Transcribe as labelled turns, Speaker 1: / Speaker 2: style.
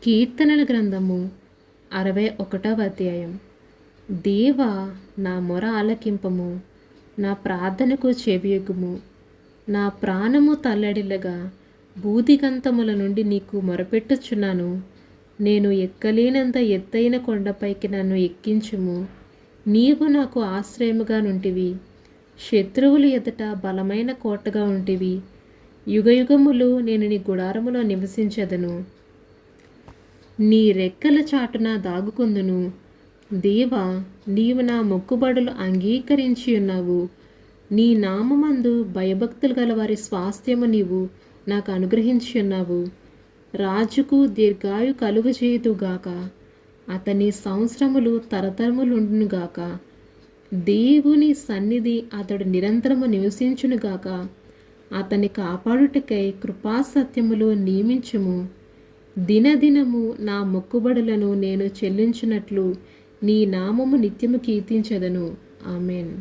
Speaker 1: కీర్తనల గ్రంథము 61వ అధ్యాయం. దేవా, నా మొర ఆలకింపము, నా ప్రార్థనకు చెవియొగ్గుము. నా ప్రాణము తల్లడిల్లగా బూదిగంతముల నుండి నీకు మొరపెట్టుచున్నాను. నేను ఎక్కలేనంత ఎత్తైన కొండపైకి నన్ను ఎక్కించుము. నీవు నాకు ఆశ్రయముగా నుంటివి, శత్రువులు ఎదుట బలమైన కోటగా ఉంటివి. యుగయుగములు నేను నీ గుడారములో నివసించెదను, నీ రెక్కల చాటున దాగుకొందును. దేవా, నీవు నా మొక్కుబడులు అంగీకరించి ఉన్నావు. నీ నామమందు భయభక్తులు గల వారి స్వాస్థ్యము నీవు నాకు అనుగ్రహించి ఉన్నావు. రాజుకు దీర్ఘాయు కలుగజేయుదుగాక, అతని సంవత్సరములు తరతరములుండునుగాక. దేవుని సన్నిధి అతడు నిరంతరము నివసించునుగాక. అతని కాపాడుటకై కృపాసత్యములు నియమించుము. దినదినము నా మొక్కుబడులను నేను చెల్లించినట్లు నీ నామము నిత్యము కీర్తించెదను. ఆమెన్.